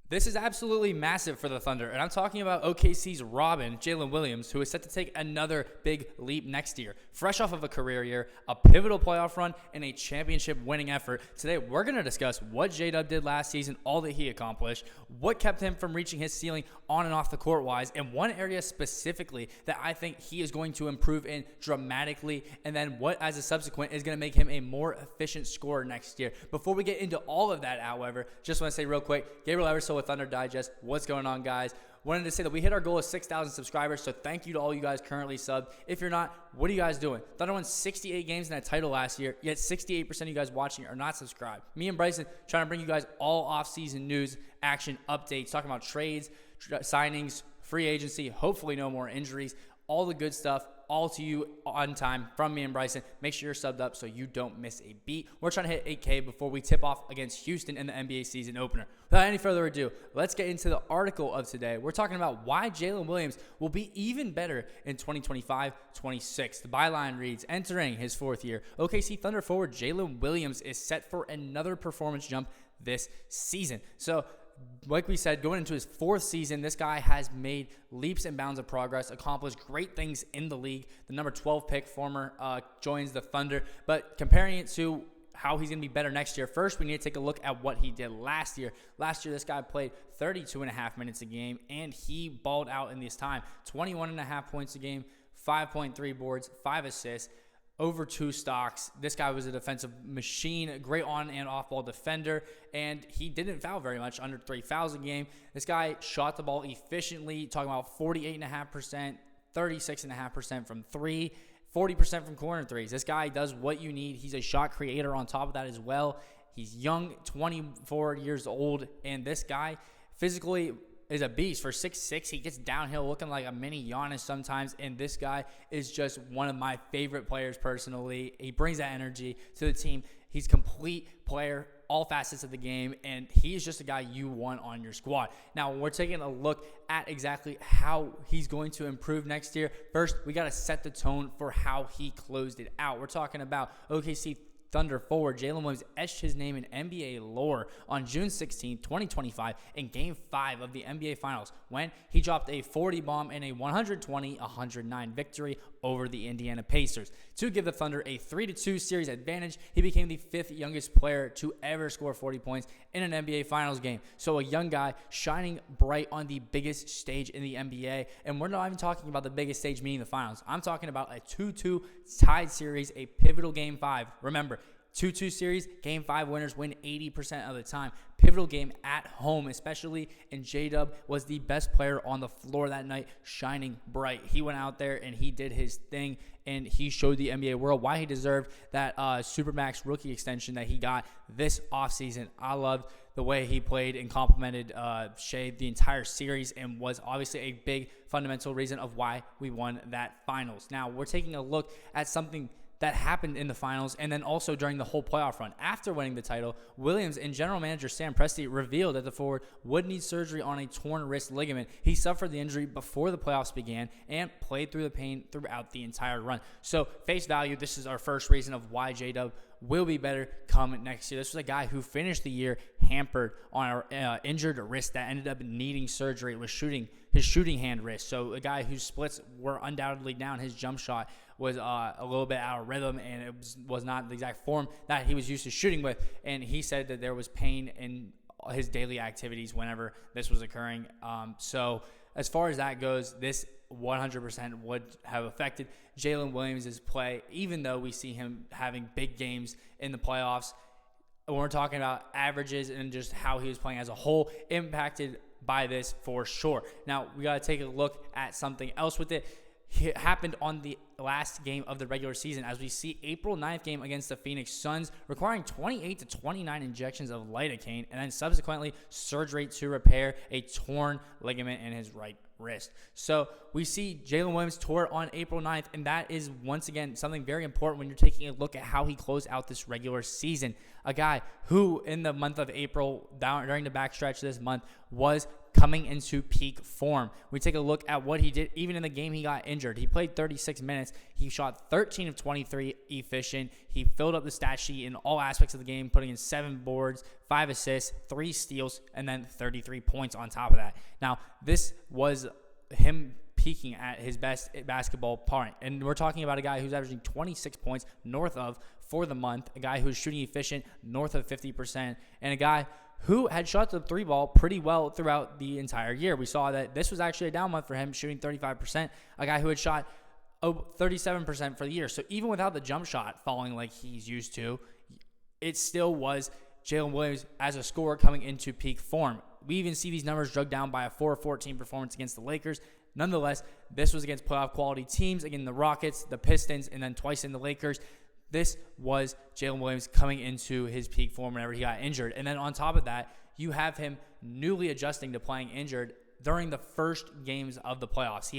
This is absolutely massive for the Thunder, and I'm talking about OKC's Robin, Jalen Williams, who is set to take another big leap next year. Fresh off of a career year, a pivotal playoff run, and a championship-winning effort. Today, we're going to discuss what J-Dub did last season, all that he accomplished, what kept him from reaching his ceiling on and off the court-wise, and one area specifically that I think he is going to improve in dramatically, and then what, as a subsequent, is going to make him a more efficient scorer next year. Before we get into all of that, however, just want to say real quick, Gabriel Ebersole with Thunder Digest. What's going on, guys? Wanted to say that we hit our goal of 6,000 subscribers, so thank you to all you guys currently subbed. If you're not, what are you guys doing? Thunder won 68 games in that title last year, yet 68% of you guys watching are not subscribed. Me and Bryson trying to bring you guys all off-season news, action, updates, talking about trades, signings, free agency, hopefully no more injuries, all the good stuff, all to you on time from me and Bryson. Make sure you're subbed up so you don't miss a beat. We're trying to hit 8K before we tip off against Houston in the NBA season opener. Without any further ado, let's get into the article of today. We're talking about why Jalen Williams will be even better in 2025-26. The byline reads, entering his fourth year, OKC Thunder forward Jalen Williams is set for another performance jump this season. So, like we said, going into his fourth season, this guy has made leaps and bounds of progress, accomplished great things in the league. The number 12 pick joins the Thunder. But comparing it to how he's going to be better next year, first we need to take a look at what he did last year. Last year, this guy played 32.5 minutes a game, and he balled out in this time. 21.5 points a game, 5.3 boards, 5 assists. Over 2 stocks. This guy was a defensive machine, a great on and off ball defender, and he didn't foul very much, under 3 fouls a game. This guy shot the ball efficiently, talking about 48.5%, 36.5% from 3, 40% from corner threes. This guy does what you need. He's a shot creator on top of that as well. He's young, 24 years old, and this guy physically is a beast. For 6'6", he gets downhill looking like a mini Giannis sometimes, and this guy is just one of my favorite players personally. He brings that energy to the team. He's a complete player, all facets of the game, and he's just a guy you want on your squad. Now, we're taking a look at exactly how he's going to improve next year. First, we got to set the tone for how he closed it out. We're talking about OKC Thunder forward Jalen Williams etched his name in NBA lore on June 16, 2025 in Game 5 of the NBA Finals when he dropped a 40 bomb in a 120-109 victory over the Indiana Pacers. To give the Thunder a 3-2 series advantage, he became the 5th youngest player to ever score 40 points in an NBA Finals game. So a young guy shining bright on the biggest stage in the NBA, and we're not even talking about the biggest stage, meaning the Finals. I'm talking about a 2-2 tied series, a pivotal Game 5. Remember, 2-2 series, Game 5 winners win 80% of the time. Pivotal game at home, especially, and J-Dub was the best player on the floor that night, shining bright. He went out there and he did his thing, and he showed the NBA world why he deserved that Supermax rookie extension that he got this offseason. I loved the way he played and complimented Shai the entire series, and was obviously a big fundamental reason of why we won that finals. Now, we're taking a look at something that happened in the finals and then also during the whole playoff run. After winning the title, Williams and general manager Sam Presti revealed that the forward would need surgery on a torn wrist ligament. He suffered the injury before the playoffs began and played through the pain throughout the entire run. So, face value, this is our first reason of why J-Dub will be better come next year. This was a guy who finished the year hampered on an injured wrist that ended up needing surgery. It was his shooting hand wrist. So a guy whose splits were undoubtedly down. His jump shot was a little bit out of rhythm, and it was not the exact form that he was used to shooting with. And he said that there was pain in his daily activities whenever this was occurring. So as far as that goes, this 100% would have affected Jalen Williams' play, even though we see him having big games in the playoffs. When we're talking about averages and just how he was playing as a whole, impacted by this for sure. Now, we got to take a look at something else with it. It happened on the last game of the regular season, as we see April 9th game against the Phoenix Suns requiring 28 to 29 injections of lidocaine and then subsequently surgery to repair a torn ligament in his right wrist. So we see Jalen Williams tore on April 9th, and that is once again something very important when you're taking a look at how he closed out this regular season. A guy who in the month of April, during the backstretch this month, was coming into peak form. We take a look at what he did even in the game he got injured. He played 36 minutes minutes. He shot 13 of 23 efficient. He filled up the stat sheet in all aspects of the game, putting in 7 boards, 5 assists, 3 steals, and then 33 points on top of that. Now, this was him peaking at his best basketball point. And we're talking about a guy who's averaging 26 points north of for the month, a guy who's shooting efficient north of 50%, and a guy who had shot the 3 ball pretty well throughout the entire year. We saw that this was actually a down month for him, shooting 35%, a guy who had shot 37% for the year. So even without the jump shot falling like he's used to, it still was Jalen Williams as a scorer coming into peak form. We even see these numbers drugged down by a 4-14 performance against the Lakers. Nonetheless, this was against playoff quality teams, again, the Rockets, the Pistons, and then twice in the Lakers. This was Jalen Williams coming into his peak form whenever he got injured. And then on top of that, you have him newly adjusting to playing injured during the first games of the playoffs.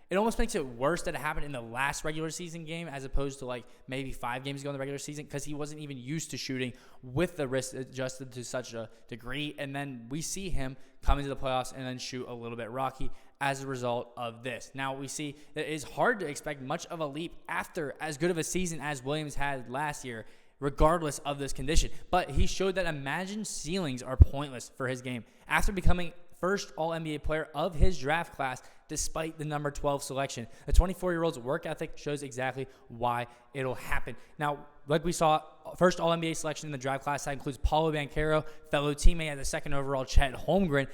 It almost makes it worse that it happened in the last regular season game as opposed to like maybe 5 games ago in the regular season, because he wasn't even used to shooting with the wrist adjusted to such a degree. And then we see him come into the playoffs and then shoot a little bit rocky as a result of this. Now we see that it is hard to expect much of a leap after as good of a season as Williams had last year, regardless of this condition. But he showed that imagined ceilings are pointless for his game after becoming first All-NBA player of his draft class despite the number 12 selection. The 24-year-old's work ethic shows exactly why it'll happen. Now, like we saw, first All-NBA selection in the draft class, that includes Paolo Banchero, fellow teammate at the second overall, Chet Holmgren.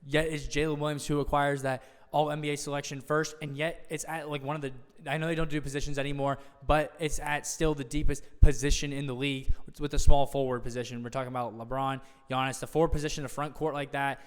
Yet it's Jalen Williams who acquires that All-NBA selection first, and yet it's at like one of the, I know they don't do positions anymore, but it's at still the deepest position in the league with the small forward position. We're talking about LeBron, Giannis, the forward position, the front court like that.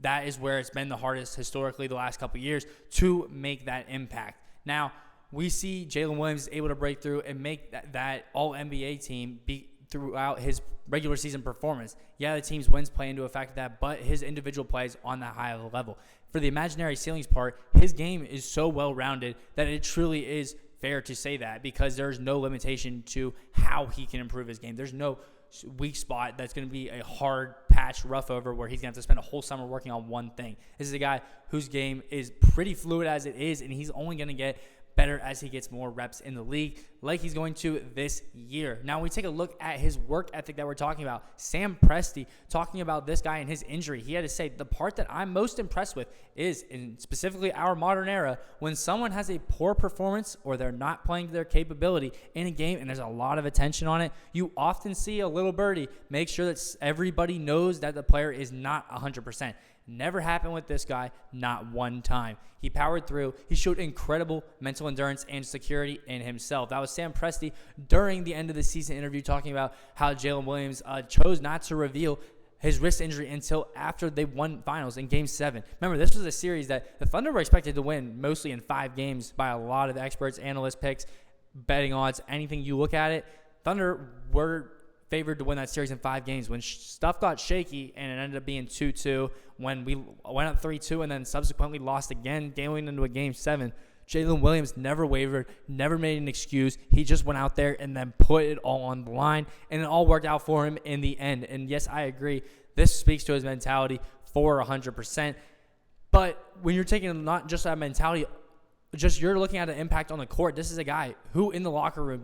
That is where it's been the hardest historically the last couple of years to make that impact. Now, we see Jalen Williams able to break through and make that All-NBA team be throughout his regular season performance. Yeah, the team's wins play into effect of that, but his individual plays on that high level. For the imaginary ceilings part, his game is so well-rounded that it truly is fair to say that, because there's no limitation to how he can improve his game. There's no weak spot that's going to be a hard patch rough over where he's going to have to spend a whole summer working on one thing. This is a guy whose game is pretty fluid as it is, and he's only going to get better as he gets more reps in the league, like he's going to this year. Now, we take a look at his work ethic that we're talking about. Sam Presti, talking about this guy and his injury, he had to say, the part that I'm most impressed with is, in specifically our modern era, when someone has a poor performance or they're not playing to their capability in a game and there's a lot of attention on it, you often see a little birdie make sure that everybody knows that the player is not 100%. Never happened with this guy, not one time. He powered through. He showed incredible mental endurance and security in himself. That was Sam Presti during the end of the season interview talking about how Jalen Williams chose not to reveal his wrist injury until after they won finals in Game 7. Remember, this was a series that the Thunder were expected to win mostly in 5 games by a lot of experts, analyst picks, betting odds, anything you look at it. Thunder were favored to win that series in 5 games. When stuff got shaky and it ended up being 2-2, when we went up 3-2 and then subsequently lost again, going into a Game 7, Jalen Williams never wavered, never made an excuse. He just went out there and then put it all on the line, and it all worked out for him in the end. And yes, I agree. This speaks to his mentality for 100%. But when you're taking not just that mentality, just you're looking at an impact on the court. This is a guy who in the locker room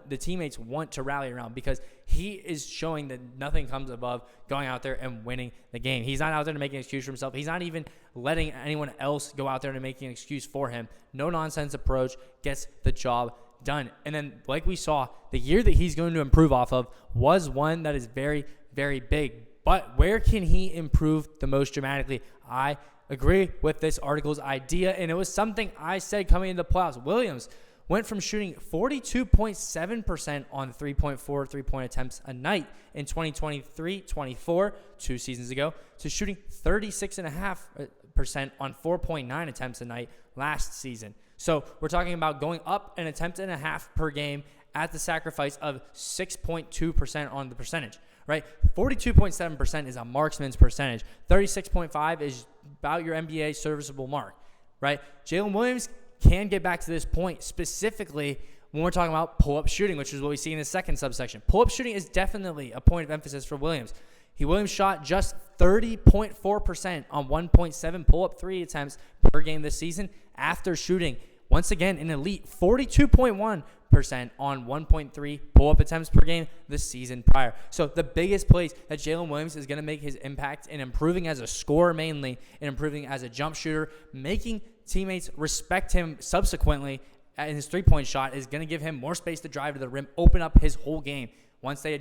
the teammates want to rally around, because he is showing that nothing comes above going out there and winning the game. He's not out there to make an excuse for himself. He's not even letting anyone else go out there to make an excuse for him. No nonsense approach, gets the job done. And then, like we saw, the year that he's going to improve off of was one that is very, very big. But where can he improve the most dramatically? I agree with this article's idea, and it was something I said coming into the playoffs. Williams went from shooting 42.7% on 3.4 three-point attempts a night in 2023-24, 2 seasons ago, to shooting 36.5% on 4.9 attempts a night last season. So we're talking about going up an attempt and a half per game at the sacrifice of 6.2% on the percentage. Right, 42.7% is a marksman's percentage. 36.5 is about your NBA serviceable mark. Right, Jalen Williams can get back to this point specifically when we're talking about pull-up shooting, which is what we see in the second subsection. Pull-up shooting is definitely a point of emphasis for Williams. Williams shot just 30.4% on 1.7 pull-up 3 attempts per game this season after shooting once again an elite 42.1% on 1.3 pull-up attempts per game the season prior. So the biggest place that Jalen Williams is going to make his impact in improving as a scorer mainly, and improving as a jump shooter, making teammates respect him subsequently in his three-point shot, is going to give him more space to drive to the rim, open up his whole game. Once they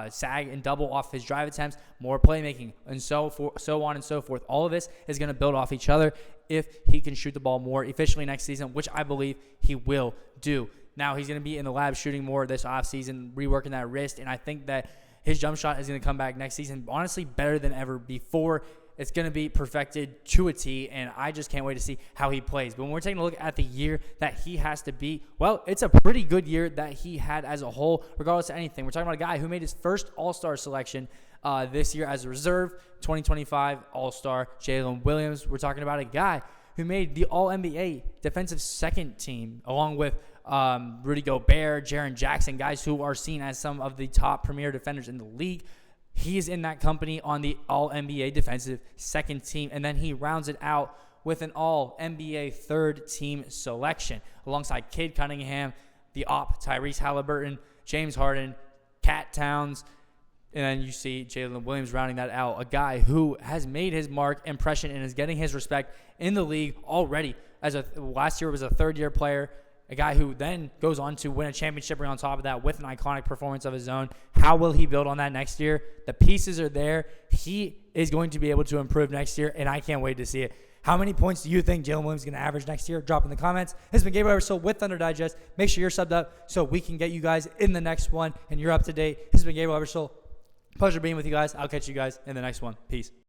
sag and double off his drive attempts, more playmaking, and so on and so forth. All of this is going to build off each other if he can shoot the ball more efficiently next season, which I believe he will do. Now, he's going to be in the lab shooting more this offseason, reworking that wrist, and I think that his jump shot is going to come back next season, honestly, better than ever before. It's going to be perfected to a T, and I just can't wait to see how he plays. But when we're taking a look at the year that he has to beat, well, it's a pretty good year that he had as a whole, regardless of anything. We're talking about a guy who made his first All-Star selection this year as a reserve, 2025 All-Star Jalen Williams. We're talking about a guy who made the All-NBA defensive second team, along with Rudy Gobert, Jaren Jackson, guys who are seen as some of the top premier defenders in the league. He's in that company on the All-NBA defensive second team, and then he rounds it out with an All-NBA third team selection alongside Cade Cunningham, the Tyrese Haliburton, James Harden, Cat Towns, and then you see Jalen Williams rounding that out, a guy who has made his impression and is getting his respect in the league already. Last year was a third-year player, a guy who then goes on to win a championship ring on top of that with an iconic performance of his own. How will he build on that next year? The pieces are there. He is going to be able to improve next year, and I can't wait to see it. How many points do you think Jalen Williams is going to average next year? Drop in the comments. This has been Gabriel Ebersole with Thunder Digest. Make sure you're subbed up so we can get you guys in the next one, and you're up to date. This has been Gabriel Ebersole. Pleasure being with you guys. I'll catch you guys in the next one. Peace.